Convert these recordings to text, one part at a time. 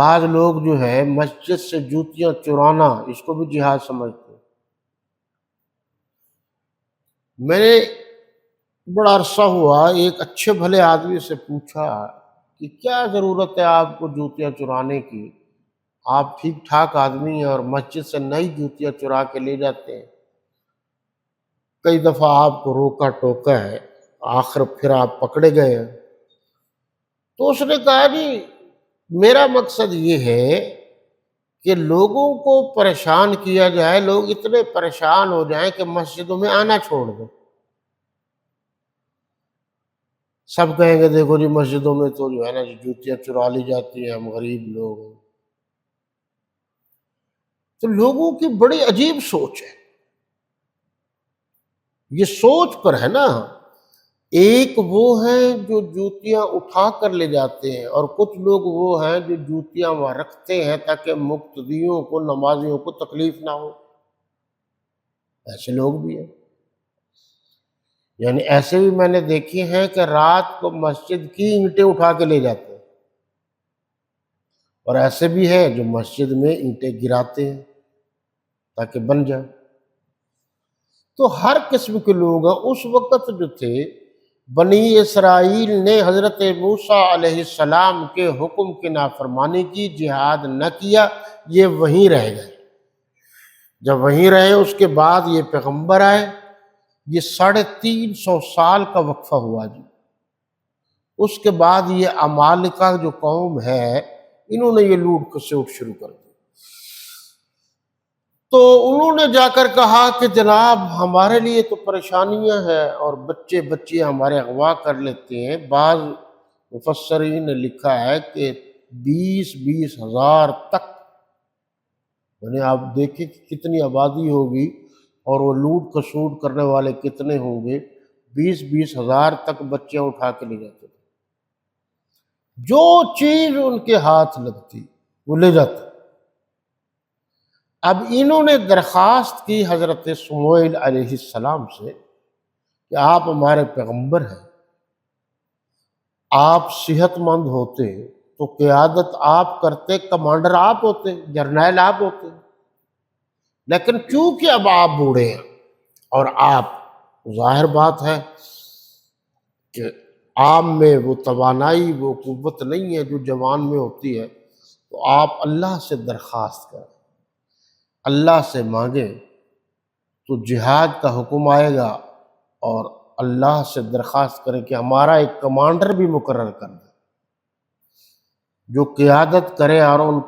بعض لوگ جو ہے مسجد سے جوتیاں چرانا اس کو بھی جہاد سمجھتے ہیں۔ میں نے بڑا عرصہ ہوا ایک اچھے بھلے آدمی سے پوچھا کہ کیا ضرورت ہے آپ کو جوتیاں چرانے کی، آپ ٹھیک ٹھاک آدمی ہیں اور مسجد سے نئی جوتیاں چرا کے لے جاتے ہیں، کئی دفعہ آپ کو روکا ٹوکا ہے، آخر پھر آپ پکڑے گئے ہیں۔ تو اس نے کہا جی میرا مقصد یہ ہے کہ لوگوں کو پریشان کیا جائے، لوگ اتنے پریشان ہو جائیں کہ مسجدوں میں آنا چھوڑ دیں۔ سب کہیں گے دیکھو جی مسجدوں میں تو جو ہے نا جوتیاں چرا لی جاتی ہیں، ہم غریب لوگ ہیں۔ تو لوگوں کی بڑی عجیب سوچ ہے، یہ سوچ پر ہے نا۔ ایک وہ ہیں جو جوتیاں اٹھا کر لے جاتے ہیں، اور کچھ لوگ وہ ہیں جو جوتیاں وہاں رکھتے ہیں تاکہ مقتدیوں کو، نمازیوں کو تکلیف نہ ہو۔ ایسے لوگ بھی ہیں، یعنی ایسے بھی میں نے دیکھے ہیں کہ رات کو مسجد کی اینٹیں اٹھا کے لے جاتے ہیں، اور ایسے بھی ہیں جو مسجد میں اینٹیں گراتے ہیں تاکہ بن جائے۔ تو ہر قسم کے لوگ ہیں۔ اس وقت جو تھے بنی اسرائیل نے حضرت موسیٰ علیہ السلام کے حکم کی نافرمانی کی، جہاد نہ کیا، یہ وہیں رہ گئے۔ جب وہیں رہے اس کے بعد یہ پیغمبر آئے، یہ 350 سال کا وقفہ ہوا جی۔ اس کے بعد یہ عمالقہ جو قوم ہے، انہوں نے یہ لوٹ کھسوٹ شروع کر دی۔ تو انہوں نے جا کر کہا کہ جناب ہمارے لیے تو پریشانیاں ہیں، اور بچے بچیاں ہمارے اغوا کر لیتے ہیں۔ بعض مفسرین نے لکھا ہے کہ 20 ہزار تک، یعنی آپ دیکھیں کہ کتنی آبادی ہوگی اور وہ لوٹ کھسوٹ کرنے والے کتنے ہوں گے۔ 20 ہزار تک بچیاں اٹھا کے لے جاتے تھے، جو چیز ان کے ہاتھ لگتی وہ لے جاتے۔ اب انہوں نے درخواست کی حضرت سمیل علیہ السلام سے کہ آپ ہمارے پیغمبر ہیں، آپ صحت مند ہوتے تو قیادت آپ کرتے، کمانڈر آپ ہوتے، جرنیل آپ ہوتے، لیکن چونکہ اب آپ بوڑھے ہیں اور آپ، ظاہر بات ہے کہ آپ میں وہ توانائی، وہ قوت نہیں ہے جو جوان میں ہوتی ہے، تو آپ اللہ سے درخواست کریں، اللہ سے مانگیں تو جہاد کا حکم آئے گا، اور اللہ سے درخواست کریں کہ ہمارا ایک کمانڈر بھی مقرر کر دیں جو قیادت کرے، اور ان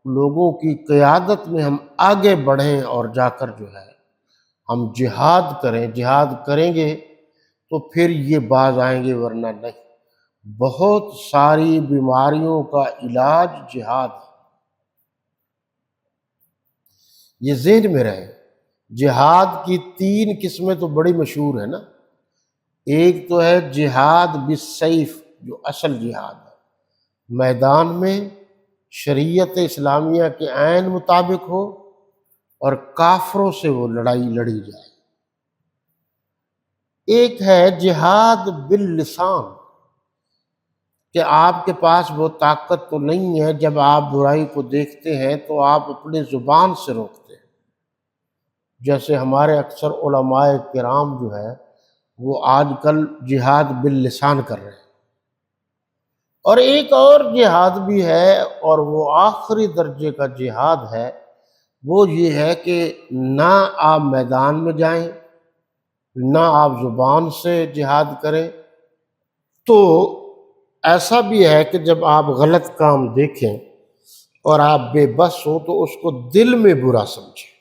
لوگوں کی قیادت میں ہم آگے بڑھیں اور جا کر جو ہے ہم جہاد کریں۔ جہاد کریں گے تو پھر یہ باز آئیں گے، ورنہ نہیں۔ بہت ساری بیماریوں کا علاج جہاد ہے، یہ ذہن میں رہے۔ جہاد کی 3 قسمیں تو بڑی مشہور ہیں نا۔ ایک تو ہے جہاد بالسیف، جو اصل جہاد ہے، میدان میں شریعت اسلامیہ کے عین مطابق ہو اور کافروں سے وہ لڑائی لڑی جائے۔ ایک ہے جہاد باللسان، کہ آپ کے پاس وہ طاقت تو نہیں ہے، جب آپ برائی کو دیکھتے ہیں تو آپ اپنی زبان سے روکتے ہیں، جیسے ہمارے اکثر علماء کرام جو ہے وہ آج کل جہاد باللسان کر رہے ہیں۔ اور ایک اور جہاد بھی ہے، اور وہ آخری درجے کا جہاد ہے، وہ یہ ہے کہ نہ آپ میدان میں جائیں، نہ آپ زبان سے جہاد کریں۔ تو ایسا بھی ہے کہ جب آپ غلط کام دیکھیں اور آپ بے بس ہو تو اس کو دل میں برا سمجھیں،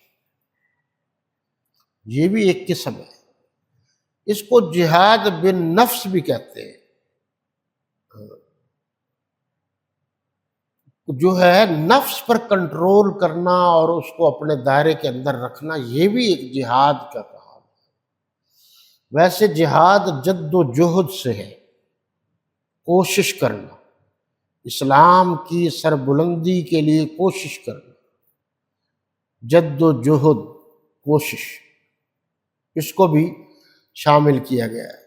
یہ بھی ایک قسم ہے۔ اس کو جہاد بالنفس بھی کہتے ہیں، جو ہے نفس پر کنٹرول کرنا اور اس کو اپنے دائرے کے اندر رکھنا، یہ بھی ایک جہاد کا کام ہے۔ ویسے جہاد جد و جہد سے ہے، کوشش کرنا، اسلام کی سربلندی کے لیے کوشش کرنا، جد و جہد، کوشش، اس کو بھی شامل کیا گیا ہے۔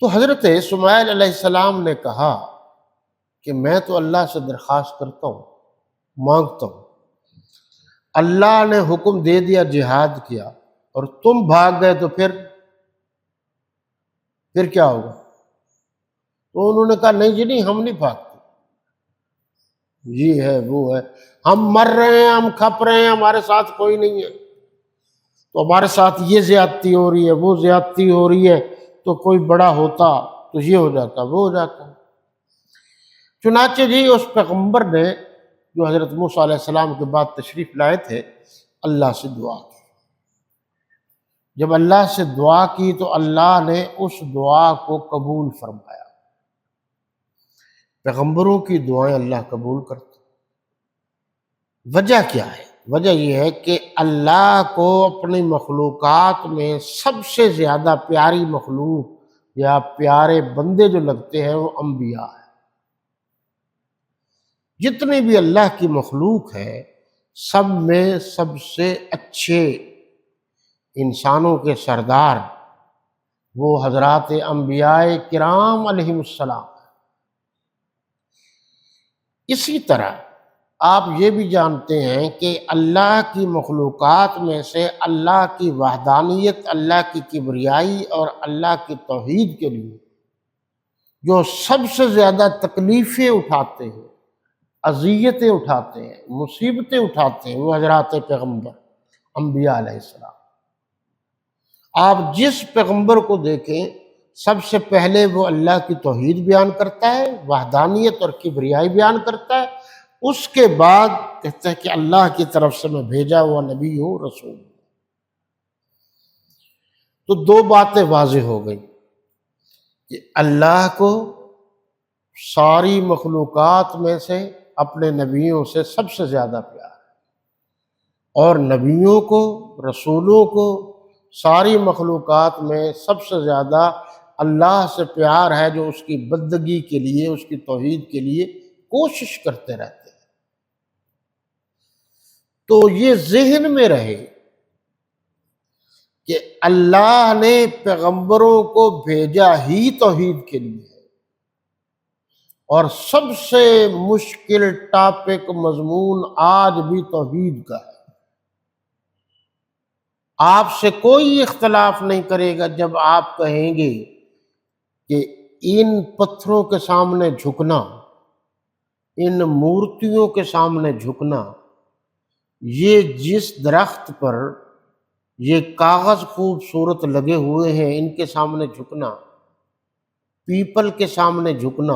تو حضرت سمیل علیہ السلام نے کہا کہ میں تو اللہ سے درخواست کرتا ہوں، مانگتا ہوں، اللہ نے حکم دے دیا جہاد کیا اور تم بھاگ گئے تو پھر کیا ہوگا؟ تو انہوں نے کہا نہیں جی نہیں، ہم نہیں بھاگتے، یہ ہے وہ ہے، ہم مر رہے ہیں، ہم کھپ رہے ہیں، ہمارے ساتھ کوئی نہیں ہے، تو ہمارے ساتھ یہ زیادتی ہو رہی ہے، وہ زیادتی ہو رہی ہے، تو کوئی بڑا ہوتا تو یہ ہو جاتا، وہ ہو جاتا۔ چنانچہ جی اس پیغمبر نے جو حضرت موسیٰ علیہ السلام کے بعد تشریف لائے تھے، اللہ سے دعا کی۔ جب اللہ سے دعا کی تو اللہ نے اس دعا کو قبول فرمایا۔ پیغمبروں کی دعائیں اللہ قبول کرتے۔ وجہ کیا ہے؟ وجہ یہ ہے کہ اللہ کو اپنی مخلوقات میں سب سے زیادہ پیاری مخلوق یا پیارے بندے جو لگتے ہیں وہ انبیاء ہیں۔ جتنی بھی اللہ کی مخلوق ہے، سب میں سب سے اچھے انسانوں کے سردار وہ حضرات انبیاء کرام علیہم السلام۔ اسی طرح آپ یہ بھی جانتے ہیں کہ اللہ کی مخلوقات میں سے اللہ کی وحدانیت، اللہ کی کبریائی اور اللہ کی توحید کے لیے جو سب سے زیادہ تکلیفیں اٹھاتے ہیں، اذیتیں اٹھاتے ہیں، مصیبتیں اٹھاتے ہیں، وہ حضرات پیغمبر انبیاء علیہ السلام۔ آپ جس پیغمبر کو دیکھیں سب سے پہلے وہ اللہ کی توحید بیان کرتا ہے، وحدانیت اور کبریائی بیان کرتا ہے، اس کے بعد کہتا ہے کہ اللہ کی طرف سے میں بھیجا ہوا نبی ہوں، رسول ہوں۔ تو دو باتیں واضح ہو گئی کہ اللہ کو ساری مخلوقات میں سے اپنے نبیوں سے سب سے زیادہ پیار ہے، اور نبیوں کو، رسولوں کو ساری مخلوقات میں سب سے زیادہ اللہ سے پیار ہے، جو اس کی بندگی کے لیے، اس کی توحید کے لیے کوشش کرتے رہتے ہیں۔ تو یہ ذہن میں رہے کہ اللہ نے پیغمبروں کو بھیجا ہی توحید کے لیے ہے، اور سب سے مشکل ٹاپک، مضمون آج بھی توحید کا ہے۔ آپ سے کوئی اختلاف نہیں کرے گا جب آپ کہیں گے کہ ان پتھروں کے سامنے جھکنا، ان مورتیوں کے سامنے جھکنا، یہ جس درخت پر یہ کاغذ خوبصورت لگے ہوئے ہیں ان کے سامنے جھکنا، پیپل کے سامنے جھکنا،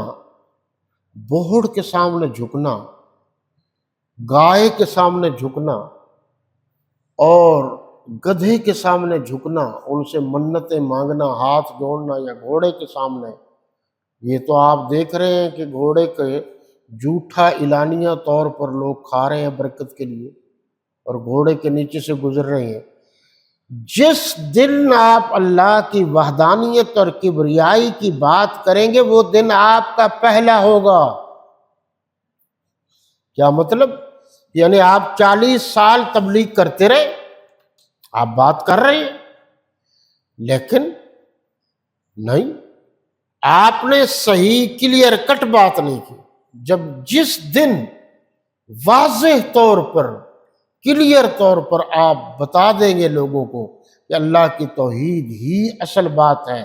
بوہڑ کے سامنے جھکنا، گائے کے سامنے جھکنا اور گدھے کے سامنے جھکنا، ان سے منتیں مانگنا، ہاتھ جوڑنا، یا گھوڑے کے سامنے، یہ تو آپ دیکھ رہے ہیں کہ گھوڑے کے جھوٹا اعلانیہ طور پر لوگ کھا رہے ہیں برکت کے لیے، اور گھوڑے کے نیچے سے گزر رہے ہیں۔ جس دن آپ اللہ کی وحدانیت اور کبریائی کی بات کریں گے وہ دن آپ کا پہلا ہوگا۔ کیا مطلب؟ یعنی آپ 40 سال تبلیغ کرتے رہے، آپ بات کر رہے ہیں، لیکن نہیں، آپ نے صحیح کلیئر کٹ بات نہیں کی۔ جس دن واضح طور پر، کلیئر طور پر آپ بتا دیں گے لوگوں کو کہ اللہ کی توحید ہی اصل بات ہے،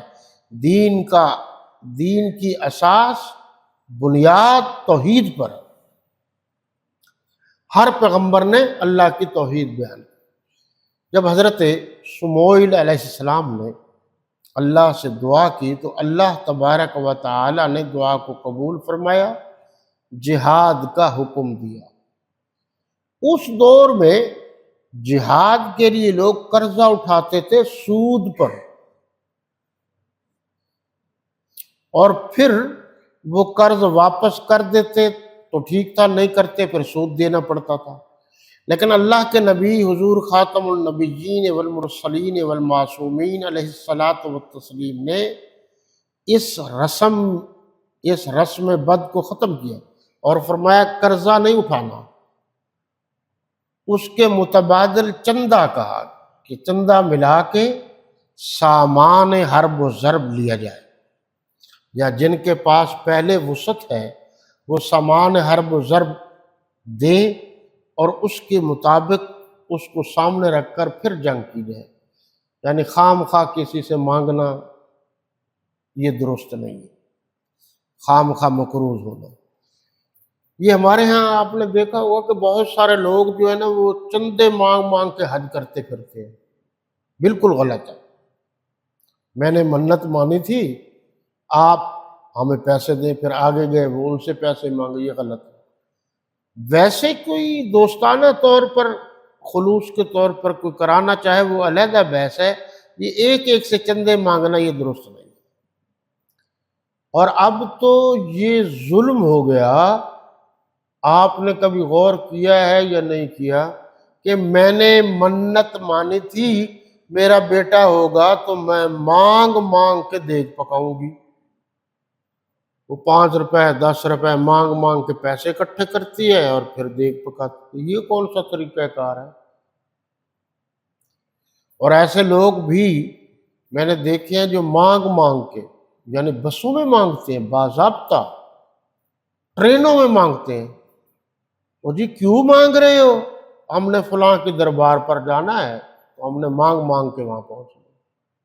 دین کی اساس، بنیاد توحید پر ہے۔ ہر پیغمبر نے اللہ کی توحید بیان کی۔ جب حضرت شموئیل علیہ السلام نے اللہ سے دعا کی تو اللہ تبارک و تعالی نے دعا کو قبول فرمایا، جہاد کا حکم دیا۔ اس دور میں جہاد کے لیے لوگ قرضہ اٹھاتے تھے سود پر، اور پھر وہ قرض واپس کر دیتے تو ٹھیک تھا، نہیں کرتے پھر سود دینا پڑتا تھا۔ لیکن اللہ کے نبی حضور خاتم النبیین والمرسلین والمعصومین علیہ الصلاۃ والتسلیم نے اس رسم بد کو ختم کیا اور فرمایا قرضہ نہیں اٹھانا، اس کے متبادل چندہ کہا کہ چندہ ملا کے سامان حرب و ضرب لیا جائے، یا جن کے پاس پہلے وسعت ہے وہ سامان حرب و ضرب دیں اور اس کے مطابق اس کو سامنے رکھ کر پھر جنگ کی جائے. یعنی خام خواہ کسی سے مانگنا یہ درست نہیں ہے، خام خواہ مقروض ہونا. یہ ہمارے ہاں آپ نے دیکھا ہوا کہ بہت سارے لوگ جو ہے نا وہ چندے مانگ مانگ کے حج کرتے پھرتے ہیں. بالکل غلط ہے. میں نے منت مانی تھی، آپ ہمیں پیسے دیں، پھر آگے گئے وہ ان سے پیسے مانگے، یہ غلط ہے. ویسے کوئی دوستانہ طور پر خلوص کے طور پر کوئی کرانا چاہے وہ علیحدہ بحث ہے. یہ ایک ایک سے چندے مانگنا یہ درست نہیں. اور اب تو یہ ظلم ہو گیا. آپ نے کبھی غور کیا ہے یا نہیں کیا کہ میں نے منت مانی تھی میرا بیٹا ہوگا تو میں مانگ مانگ کے دیگ پکاؤں گی. وہ 5 روپے 10 روپے مانگ مانگ کے پیسے اکٹھے کرتی ہے اور پھر دیگ پکاتی ہے. یہ کون سا طریقہ کار ہے؟ اور ایسے لوگ بھی میں نے دیکھے ہیں جو مانگ مانگ کے، یعنی بسوں میں مانگتے ہیں، باضابطہ ٹرینوں میں مانگتے ہیں. وہ جی کیوں مانگ رہے ہو؟ ہم نے فلاں کے دربار پر جانا ہے تو ہم نے مانگ مانگ کے وہاں پہنچنا.